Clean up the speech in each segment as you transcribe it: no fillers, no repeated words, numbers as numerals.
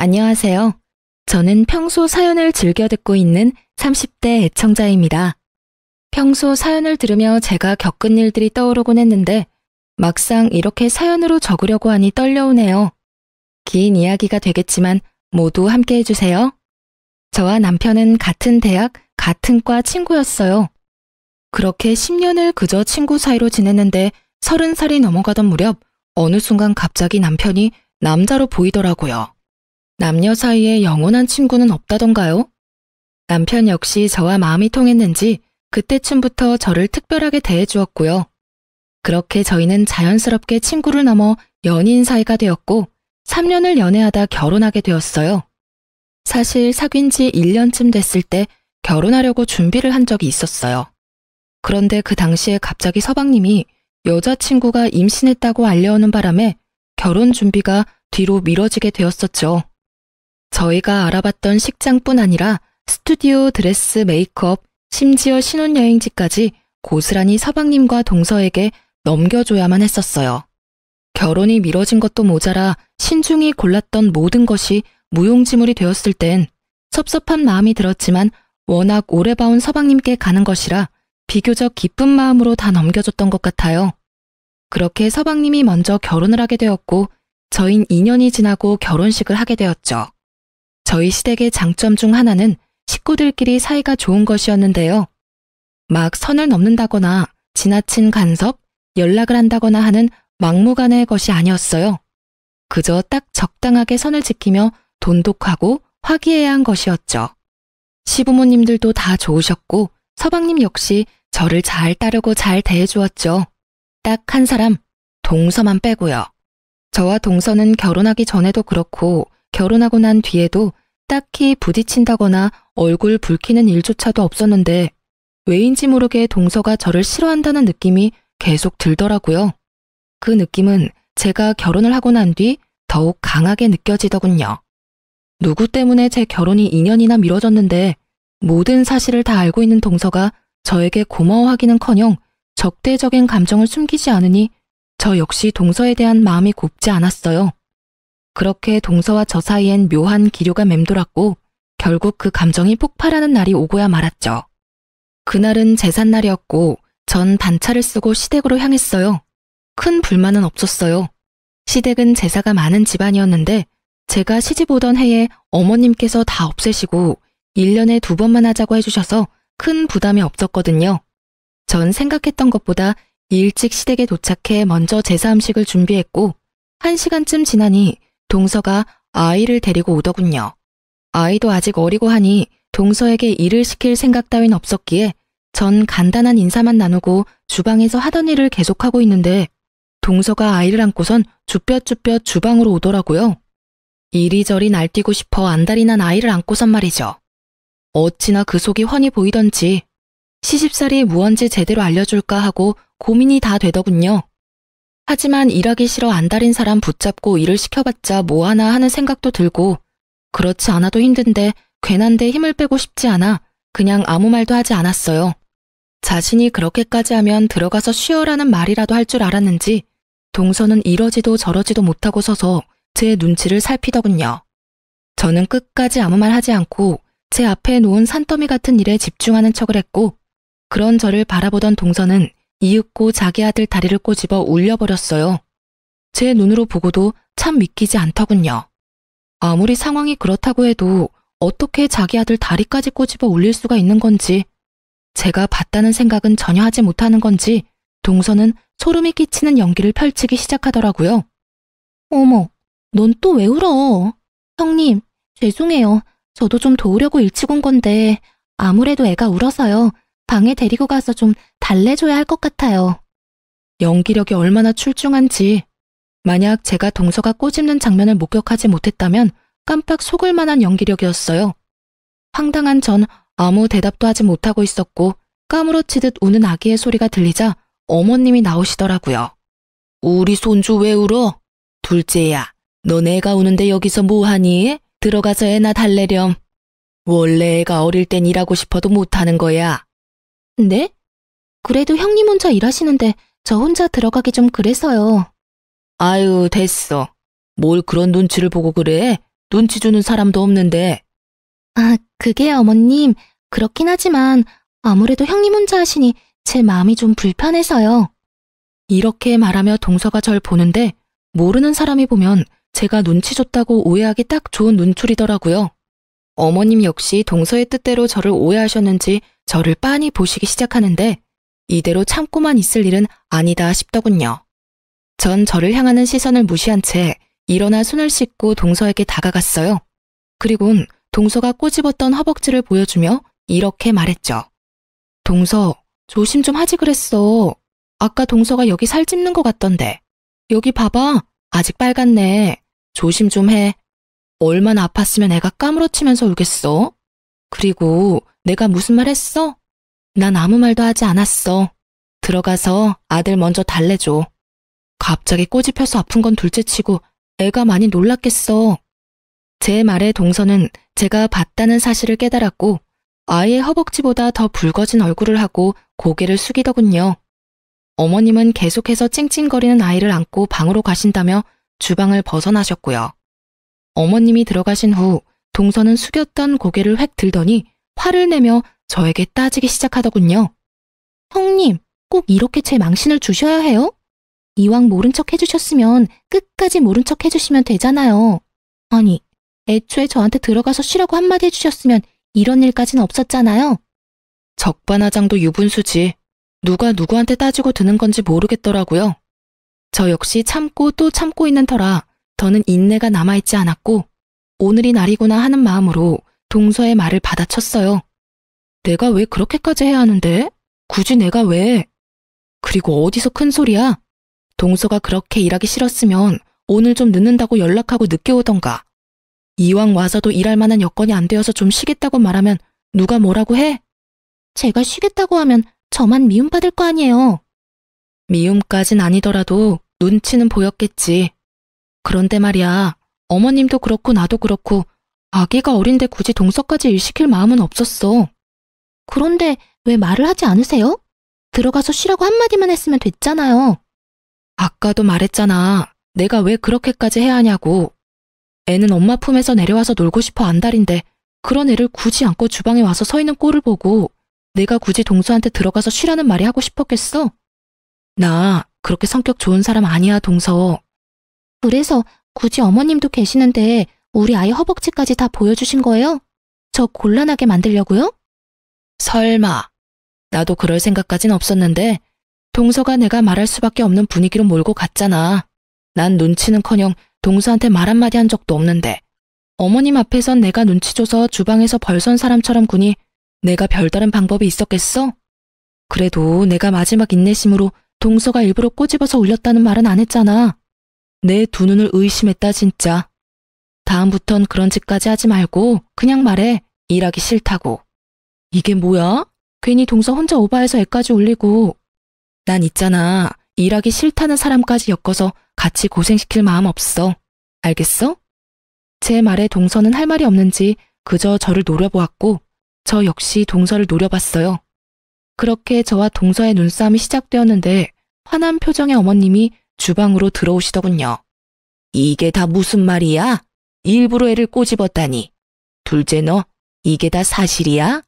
안녕하세요. 저는 평소 사연을 즐겨 듣고 있는 30대 애청자입니다. 평소 사연을 들으며 제가 겪은 일들이 떠오르곤 했는데 막상 이렇게 사연으로 적으려고 하니 떨려오네요. 긴 이야기가 되겠지만 모두 함께 해주세요. 저와 남편은 같은 대학, 같은 과 친구였어요. 그렇게 10년을 그저 친구 사이로 지냈는데 30살이 넘어가던 무렵 어느 순간 갑자기 남편이 남자로 보이더라고요. 남녀 사이에 영원한 친구는 없다던가요? 남편 역시 저와 마음이 통했는지 그때쯤부터 저를 특별하게 대해주었고요. 그렇게 저희는 자연스럽게 친구를 넘어 연인 사이가 되었고 3년을 연애하다 결혼하게 되었어요. 사실 사귄 지 1년쯤 됐을 때 결혼하려고 준비를 한 적이 있었어요. 그런데 그 당시에 갑자기 서방님이 여자친구가 임신했다고 알려오는 바람에 결혼 준비가 뒤로 미뤄지게 되었었죠. 저희가 알아봤던 식장뿐 아니라 스튜디오, 드레스, 메이크업, 심지어 신혼여행지까지 고스란히 서방님과 동서에게 넘겨줘야만 했었어요. 결혼이 미뤄진 것도 모자라 신중히 골랐던 모든 것이 무용지물이 되었을 땐 섭섭한 마음이 들었지만 워낙 오래 봐온 서방님께 가는 것이라 비교적 기쁜 마음으로 다 넘겨줬던 것 같아요. 그렇게 서방님이 먼저 결혼을 하게 되었고 저흰 2년이 지나고 결혼식을 하게 되었죠. 저희 시댁의 장점 중 하나는 식구들끼리 사이가 좋은 것이었는데요. 막 선을 넘는다거나 지나친 간섭, 연락을 한다거나 하는 막무가내의 것이 아니었어요. 그저 딱 적당하게 선을 지키며 돈독하고 화기애애한 것이었죠. 시부모님들도 다 좋으셨고 서방님 역시 저를 잘 따르고 잘 대해주었죠. 딱 한 사람, 동서만 빼고요. 저와 동서는 결혼하기 전에도 그렇고 결혼하고 난 뒤에도 딱히 부딪힌다거나 얼굴 붉히는 일조차도 없었는데 왜인지 모르게 동서가 저를 싫어한다는 느낌이 계속 들더라고요. 그 느낌은 제가 결혼을 하고 난 뒤 더욱 강하게 느껴지더군요. 누구 때문에 제 결혼이 2년이나 미뤄졌는데 모든 사실을 다 알고 있는 동서가 저에게 고마워하기는커녕 적대적인 감정을 숨기지 않으니 저 역시 동서에 대한 마음이 곱지 않았어요. 그렇게 동서와 저 사이엔 묘한 기류가 맴돌았고 결국 그 감정이 폭발하는 날이 오고야 말았죠. 그날은 제삿날이었고 전 반차를 쓰고 시댁으로 향했어요. 큰 불만은 없었어요. 시댁은 제사가 많은 집안이었는데 제가 시집 오던 해에 어머님께서 다 없애시고 1년에 2번만 하자고 해주셔서 큰 부담이 없었거든요. 전 생각했던 것보다 일찍 시댁에 도착해 먼저 제사 음식을 준비했고 1시간쯤 지나니 동서가 아이를 데리고 오더군요. 아이도 아직 어리고 하니 동서에게 일을 시킬 생각 따윈 없었기에 전 간단한 인사만 나누고 주방에서 하던 일을 계속하고 있는데 동서가 아이를 안고선 쭈뼛쭈뼛 주방으로 오더라고요. 이리저리 날뛰고 싶어 안달이 난 아이를 안고선 말이죠. 어찌나 그 속이 훤히 보이던지 시집살이 무언지 제대로 알려줄까 하고 고민이 다 되더군요. 하지만 일하기 싫어 안달인 사람 붙잡고 일을 시켜봤자 뭐하나 하는 생각도 들고 그렇지 않아도 힘든데 괜한데 힘을 빼고 싶지 않아 그냥 아무 말도 하지 않았어요. 자신이 그렇게까지 하면 들어가서 쉬어라는 말이라도 할 줄 알았는지 동서는 이러지도 저러지도 못하고 서서 제 눈치를 살피더군요. 저는 끝까지 아무 말 하지 않고 제 앞에 놓은 산더미 같은 일에 집중하는 척을 했고 그런 저를 바라보던 동서는 이윽고 자기 아들 다리를 꼬집어 울려버렸어요. 제 눈으로 보고도 참 믿기지 않더군요. 아무리 상황이 그렇다고 해도 어떻게 자기 아들 다리까지 꼬집어 울릴 수가 있는 건지 제가 봤다는 생각은 전혀 하지 못하는 건지 동서는 소름이 끼치는 연기를 펼치기 시작하더라고요. 어머, 넌 또 왜 울어? 형님, 죄송해요. 저도 좀 도우려고 일찍 온 건데 아무래도 애가 울어서요. 방에 데리고 가서 좀 달래줘야 할 것 같아요. 연기력이 얼마나 출중한지. 만약 제가 동서가 꼬집는 장면을 목격하지 못했다면 깜빡 속을 만한 연기력이었어요. 황당한 전 아무 대답도 하지 못하고 있었고 까무러치듯 우는 아기의 소리가 들리자 어머님이 나오시더라고요. 우리 손주 왜 울어? 둘째야, 넌 애가 우는데 여기서 뭐하니? 들어가서 애나 달래렴. 원래 애가 어릴 땐 일하고 싶어도 못하는 거야. 네? 그래도 형님 혼자 일하시는데 저 혼자 들어가기 좀 그래서요. 아유, 됐어. 뭘 그런 눈치를 보고 그래? 눈치 주는 사람도 없는데. 아, 그게 어머님, 그렇긴 하지만 아무래도 형님 혼자 하시니 제 마음이 좀 불편해서요. 이렇게 말하며 동서가 절 보는데 모르는 사람이 보면 제가 눈치 줬다고 오해하기 딱 좋은 눈초리더라고요. 어머님 역시 동서의 뜻대로 저를 오해하셨는지 저를 빤히 보시기 시작하는데 이대로 참고만 있을 일은 아니다 싶더군요. 전 저를 향하는 시선을 무시한 채 일어나 손을 씻고 동서에게 다가갔어요. 그리곤 동서가 꼬집었던 허벅지를 보여주며 이렇게 말했죠. 동서, 조심 좀 하지 그랬어. 아까 동서가 여기 살 찝는 것 같던데. 여기 봐봐. 아직 빨갛네. 조심 좀 해. 얼마나 아팠으면 애가 까무러치면서 울겠어? 그리고 내가 무슨 말 했어? 난 아무 말도 하지 않았어. 들어가서 아들 먼저 달래줘. 갑자기 꼬집혀서 아픈 건 둘째치고 애가 많이 놀랐겠어. 제 말에 동서는 제가 봤다는 사실을 깨달았고 아이의 허벅지보다 더 붉어진 얼굴을 하고 고개를 숙이더군요. 어머님은 계속해서 찡찡거리는 아이를 안고 방으로 가신다며 주방을 벗어나셨고요. 어머님이 들어가신 후 동서는 숙였던 고개를 획 들더니 화를 내며 저에게 따지기 시작하더군요. 형님, 꼭 이렇게 제 망신을 주셔야 해요? 이왕 모른 척 해주셨으면 끝까지 모른 척 해주시면 되잖아요. 아니, 애초에 저한테 들어가서 쉬라고 한마디 해주셨으면 이런 일까지는 없었잖아요. 적반하장도 유분수지. 누가 누구한테 따지고 드는 건지 모르겠더라고요. 저 역시 참고 또 참고 있는 터라 더는 인내가 남아있지 않았고 오늘이 날이구나 하는 마음으로 동서의 말을 받아쳤어요. 내가 왜 그렇게까지 해야 하는데? 굳이 내가 왜? 그리고 어디서 큰 소리야? 동서가 그렇게 일하기 싫었으면 오늘 좀 늦는다고 연락하고 늦게 오던가. 이왕 와서도 일할 만한 여건이 안 되어서 좀 쉬겠다고 말하면 누가 뭐라고 해? 제가 쉬겠다고 하면 저만 미움받을 거 아니에요. 미움까진 아니더라도 눈치는 보였겠지. 그런데 말이야, 어머님도 그렇고 나도 그렇고 아기가 어린데 굳이 동서까지 일 시킬 마음은 없었어. 그런데 왜 말을 하지 않으세요? 들어가서 쉬라고 한마디만 했으면 됐잖아요. 아까도 말했잖아. 내가 왜 그렇게까지 해야 하냐고. 애는 엄마 품에서 내려와서 놀고 싶어 안달인데 그런 애를 굳이 안고 주방에 와서 서 있는 꼴을 보고 내가 굳이 동서한테 들어가서 쉬라는 말이 하고 싶었겠어? 나 그렇게 성격 좋은 사람 아니야, 동서. 그래서 굳이 어머님도 계시는데 우리 아이 허벅지까지 다 보여주신 거예요? 저 곤란하게 만들려고요? 설마. 나도 그럴 생각까진 없었는데 동서가 내가 말할 수밖에 없는 분위기로 몰고 갔잖아. 난 눈치는커녕 동서한테 말 한마디 한 적도 없는데 어머님 앞에선 내가 눈치 줘서 주방에서 벌선 사람처럼 구니 내가 별다른 방법이 있었겠어? 그래도 내가 마지막 인내심으로 동서가 일부러 꼬집어서 울렸다는 말은 안 했잖아. 내 두 눈을 의심했다 진짜. 다음부턴 그런 짓까지 하지 말고 그냥 말해. 일하기 싫다고. 이게 뭐야? 괜히 동서 혼자 오바해서 애까지 울리고. 난 있잖아. 일하기 싫다는 사람까지 엮어서 같이 고생시킬 마음 없어. 알겠어? 제 말에 동서는 할 말이 없는지 그저 저를 노려보았고 저 역시 동서를 노려봤어요. 그렇게 저와 동서의 눈싸움이 시작되었는데 화난 표정의 어머님이 주방으로 들어오시더군요. 이게 다 무슨 말이야? 일부러 애를 꼬집었다니. 둘째 너, 이게 다 사실이야?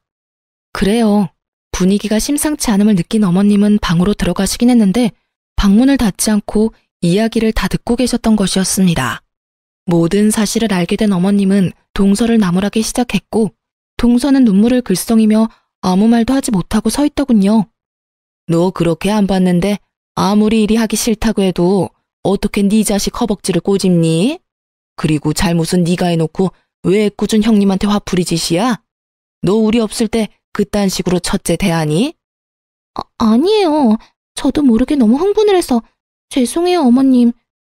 그래요. 분위기가 심상치 않음을 느낀 어머님은 방으로 들어가시긴 했는데 방문을 닫지 않고 이야기를 다 듣고 계셨던 것이었습니다. 모든 사실을 알게 된 어머님은 동서를 나무라기 시작했고 동서는 눈물을 글썽이며 아무 말도 하지 못하고 서 있더군요. 너 그렇게 안 봤는데 아무리 일이 하기 싫다고 해도 어떻게 네 자식 허벅지를 꼬집니? 그리고 잘못은 네가 해놓고 왜 꾸준 형님한테 화풀이 짓이야? 너 우리 없을 때 그딴 식으로 첫째 대하니? 아니에요. 저도 모르게 너무 흥분을 해서 죄송해요 어머님.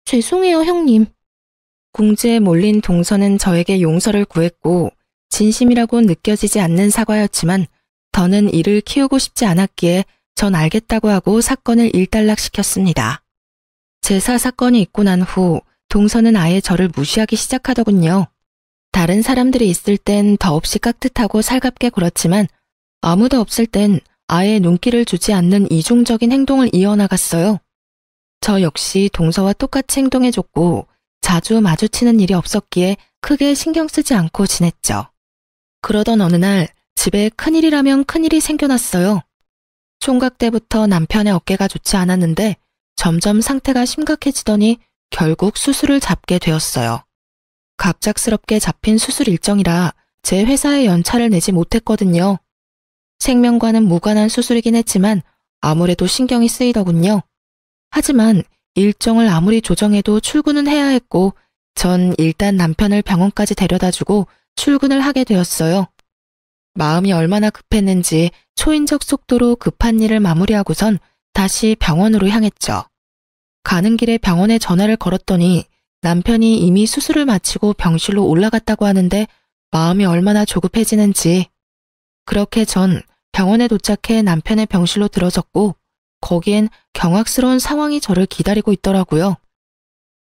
죄송해요 형님. 궁지에 몰린 동서는 저에게 용서를 구했고 진심이라고 느껴지지 않는 사과였지만 더는 이를 키우고 싶지 않았기에 전 알겠다고 하고 사건을 일단락시켰습니다. 제사 사건이 있고 난 후 동서는 아예 저를 무시하기 시작하더군요. 다른 사람들이 있을 땐 더없이 깍듯하고 살갑게 굴었지만 아무도 없을 땐 아예 눈길을 주지 않는 이중적인 행동을 이어나갔어요. 저 역시 동서와 똑같이 행동해줬고 자주 마주치는 일이 없었기에 크게 신경 쓰지 않고 지냈죠. 그러던 어느 날 집에 큰일이라면 큰일이 생겨났어요. 총각 때부터 남편의 어깨가 좋지 않았는데 점점 상태가 심각해지더니 결국 수술을 잡게 되었어요. 갑작스럽게 잡힌 수술 일정이라 제 회사에 연차를 내지 못했거든요. 생명과는 무관한 수술이긴 했지만 아무래도 신경이 쓰이더군요. 하지만 일정을 아무리 조정해도 출근은 해야 했고 전 일단 남편을 병원까지 데려다주고 출근을 하게 되었어요. 마음이 얼마나 급했는지 초인적 속도로 급한 일을 마무리하고선 다시 병원으로 향했죠. 가는 길에 병원에 전화를 걸었더니 남편이 이미 수술을 마치고 병실로 올라갔다고 하는데 마음이 얼마나 조급해지는지. 그렇게 전 병원에 도착해 남편의 병실로 들어섰고 거기엔 경악스러운 상황이 저를 기다리고 있더라고요.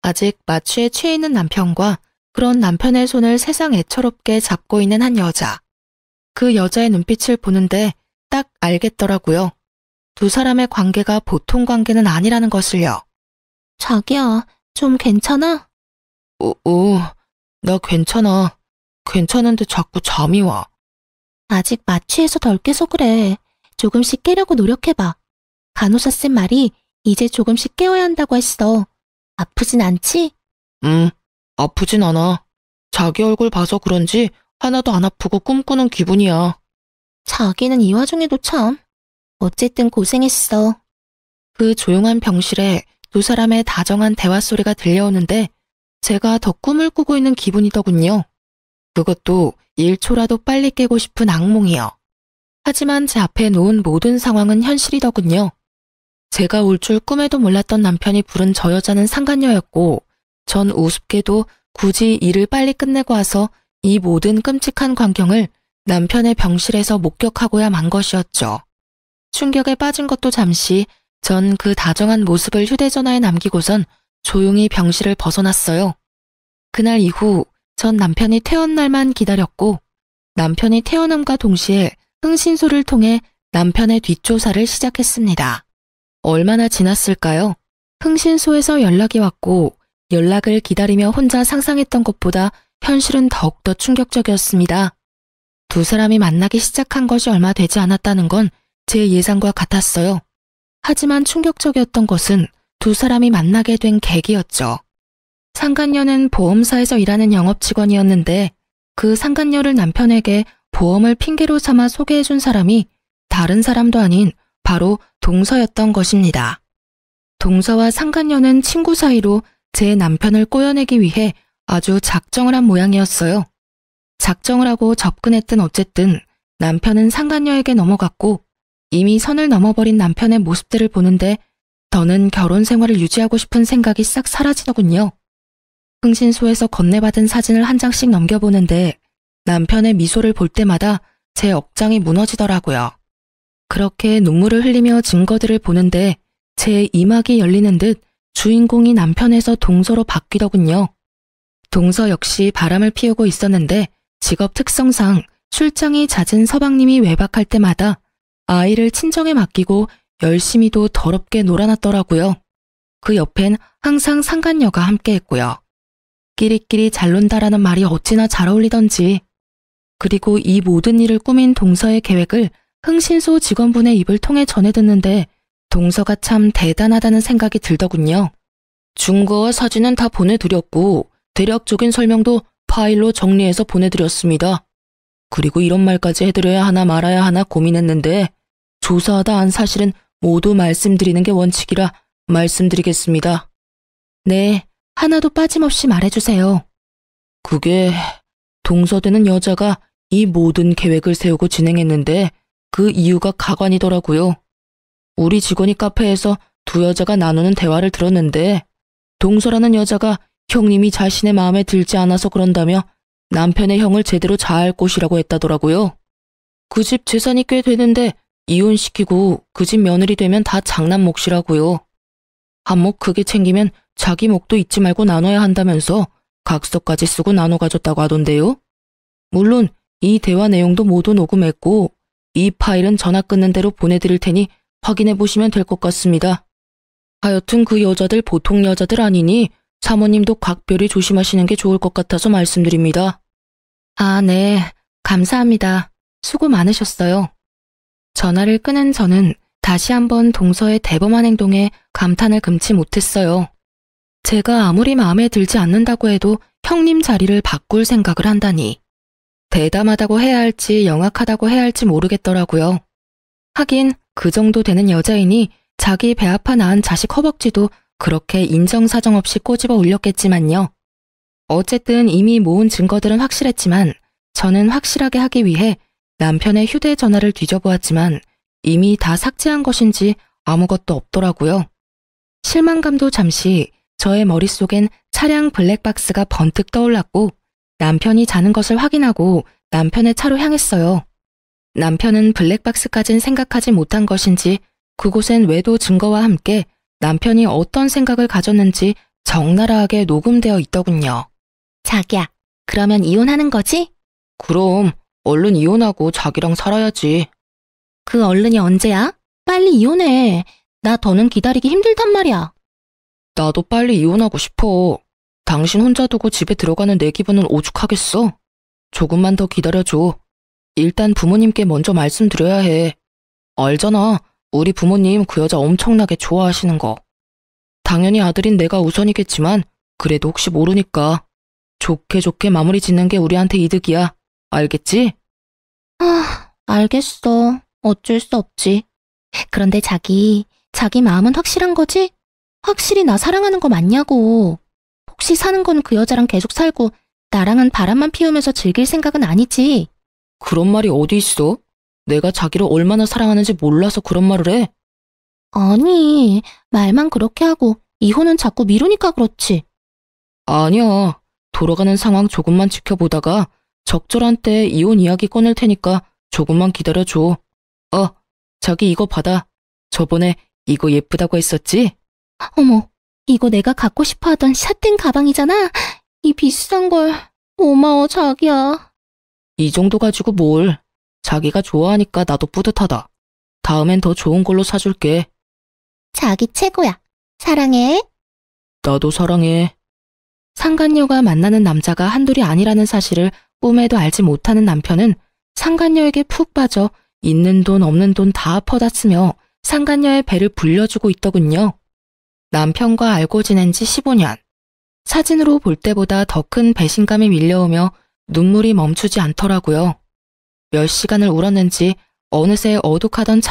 아직 마취에 취해 있는 남편과 그런 남편의 손을 세상 애처롭게 잡고 있는 한 여자. 그 여자의 눈빛을 보는데 딱 알겠더라고요. 두 사람의 관계가 보통 관계는 아니라는 것을요. 자기야, 좀 괜찮아? 나 괜찮아. 괜찮은데 자꾸 잠이 와. 아직 마취해서 덜 깨서 그래. 조금씩 깨려고 노력해봐. 간호사 쌤 말이 이제 조금씩 깨워야 한다고 했어. 아프진 않지? 아프진 않아. 자기 얼굴 봐서 그런지 하나도 안 아프고 꿈꾸는 기분이야. 자기는 이 와중에도 참. 어쨌든 고생했어. 그 조용한 병실에 두 사람의 다정한 대화 소리가 들려오는데 제가 더 꿈을 꾸고 있는 기분이더군요. 그것도 1초라도 빨리 깨고 싶은 악몽이요. 하지만 제 앞에 놓은 모든 상황은 현실이더군요. 제가 올 줄 꿈에도 몰랐던 남편이 부른 저 여자는 상간녀였고 전 우습게도 굳이 일을 빨리 끝내고 와서 이 모든 끔찍한 광경을 남편의 병실에서 목격하고야 만 것이었죠. 충격에 빠진 것도 잠시 전 그 다정한 모습을 휴대전화에 남기고선 조용히 병실을 벗어났어요. 그날 이후 전 남편이 퇴원 날만 기다렸고 남편이 퇴원함과 동시에 흥신소를 통해 남편의 뒷조사를 시작했습니다. 얼마나 지났을까요? 흥신소에서 연락이 왔고 연락을 기다리며 혼자 상상했던 것보다 현실은 더욱더 충격적이었습니다. 두 사람이 만나기 시작한 것이 얼마 되지 않았다는 건 제 예상과 같았어요. 하지만 충격적이었던 것은 두 사람이 만나게 된 계기였죠. 상간녀는 보험사에서 일하는 영업직원이었는데 그 상간녀를 남편에게 보험을 핑계로 삼아 소개해준 사람이 다른 사람도 아닌 바로 동서였던 것입니다. 동서와 상간녀는 친구 사이로 제 남편을 꼬여내기 위해 아주 작정을 한 모양이었어요. 작정을 하고 접근했든 어쨌든 남편은 상간녀에게 넘어갔고 이미 선을 넘어버린 남편의 모습들을 보는데 더는 결혼 생활을 유지하고 싶은 생각이 싹 사라지더군요. 흥신소에서 건네받은 사진을 한 장씩 넘겨보는데 남편의 미소를 볼 때마다 제 억장이 무너지더라고요. 그렇게 눈물을 흘리며 증거들을 보는데 제 이막이 열리는 듯 주인공이 남편에서 동서로 바뀌더군요. 동서 역시 바람을 피우고 있었는데 직업 특성상 출장이 잦은 서방님이 외박할 때마다 아이를 친정에 맡기고 열심히도 더럽게 놀아놨더라고요. 그 옆엔 항상 상간녀가 함께했고요. 끼리끼리 잘 논다라는 말이 어찌나 잘 어울리던지. 그리고 이 모든 일을 꾸민 동서의 계획을 흥신소 직원분의 입을 통해 전해 듣는데 동서가 참 대단하다는 생각이 들더군요. 증거와 사진은 다 보내드렸고 대략적인 설명도 파일로 정리해서 보내드렸습니다. 그리고 이런 말까지 해드려야 하나 말아야 하나 고민했는데 조사하다 안 사실은 모두 말씀드리는 게 원칙이라 말씀드리겠습니다. 네, 하나도 빠짐없이 말해주세요. 그게 동서되는 여자가 이 모든 계획을 세우고 진행했는데 그 이유가 가관이더라고요. 우리 직원이 카페에서 두 여자가 나누는 대화를 들었는데 동서라는 여자가 형님이 자신의 마음에 들지 않아서 그런다며 남편의 형을 제대로 자할 곳이라고 했다더라고요. 그 집 재산이 꽤 되는데 이혼시키고 그 집 며느리 되면 다 장남 몫이라고요. 한 몫 크게 챙기면 자기 몫도 잊지 말고 나눠야 한다면서 각서까지 쓰고 나눠 가졌다고 하던데요. 물론 이 대화 내용도 모두 녹음했고 이 파일은 전화 끊는 대로 보내드릴 테니 확인해 보시면 될 것 같습니다. 하여튼 그 여자들 보통 여자들 아니니 사모님도 각별히 조심하시는 게 좋을 것 같아서 말씀드립니다. 아, 네. 감사합니다. 수고 많으셨어요. 전화를 끊은 저는 다시 한번 동서의 대범한 행동에 감탄을 금치 못했어요. 제가 아무리 마음에 들지 않는다고 해도 형님 자리를 바꿀 생각을 한다니. 대담하다고 해야 할지 영악하다고 해야 할지 모르겠더라고요. 하긴 그 정도 되는 여자이니 자기 배 아파 낳은 자식 허벅지도 그렇게 인정사정 없이 꼬집어 올렸겠지만요. 어쨌든 이미 모은 증거들은 확실했지만 저는 확실하게 하기 위해 남편의 휴대전화를 뒤져보았지만 이미 다 삭제한 것인지 아무것도 없더라고요. 실망감도 잠시 저의 머릿속엔 차량 블랙박스가 번뜩 떠올랐고 남편이 자는 것을 확인하고 남편의 차로 향했어요. 남편은 블랙박스까진 생각하지 못한 것인지 그곳엔 외도 증거와 함께 남편이 어떤 생각을 가졌는지 적나라하게 녹음되어 있더군요. 자기야, 그러면 이혼하는 거지? 그럼 얼른 이혼하고 자기랑 살아야지. 그 얼른이 언제야? 빨리 이혼해. 나 더는 기다리기 힘들단 말이야. 나도 빨리 이혼하고 싶어. 당신 혼자 두고 집에 들어가는 내 기분은 오죽하겠어? 조금만 더 기다려줘. 일단 부모님께 먼저 말씀드려야 해. 알잖아. 우리 부모님 그 여자 엄청나게 좋아하시는 거. 당연히 아들인 내가 우선이겠지만 그래도 혹시 모르니까 좋게 좋게 마무리 짓는 게 우리한테 이득이야. 알겠지? 알겠어. 어쩔 수 없지. 그런데 자기 마음은 확실한 거지? 확실히 나 사랑하는 거 맞냐고. 혹시 사는 건 그 여자랑 계속 살고 나랑은 바람만 피우면서 즐길 생각은 아니지? 그런 말이 어디 있어? 내가 자기를 얼마나 사랑하는지 몰라서 그런 말을 해? 아니, 말만 그렇게 하고 이혼은 자꾸 미루니까 그렇지. 아니야. 돌아가는 상황 조금만 지켜보다가 적절한 때 이혼 이야기 꺼낼 테니까 조금만 기다려줘. 자기 이거 받아. 저번에 이거 예쁘다고 했었지? 어머, 이거 내가 갖고 싶어 하던 샷된 가방이잖아. 이 비싼 걸. 고마워, 자기야. 이 정도 가지고 뭘. 자기가 좋아하니까 나도 뿌듯하다. 다음엔 더 좋은 걸로 사줄게. 자기 최고야. 사랑해. 나도 사랑해. 상간녀가 만나는 남자가 한둘이 아니라는 사실을 꿈에도 알지 못하는 남편은 상간녀에게 푹 빠져 있는 돈 없는 돈 다 퍼다 쓰며 상간녀의 배를 불려주고 있더군요. 남편과 알고 지낸 지 15년. 사진으로 볼 때보다 더 큰 배신감이 밀려오며 눈물이 멈추지 않더라고요. 몇 시간을 울었는지 어느새 어둑하던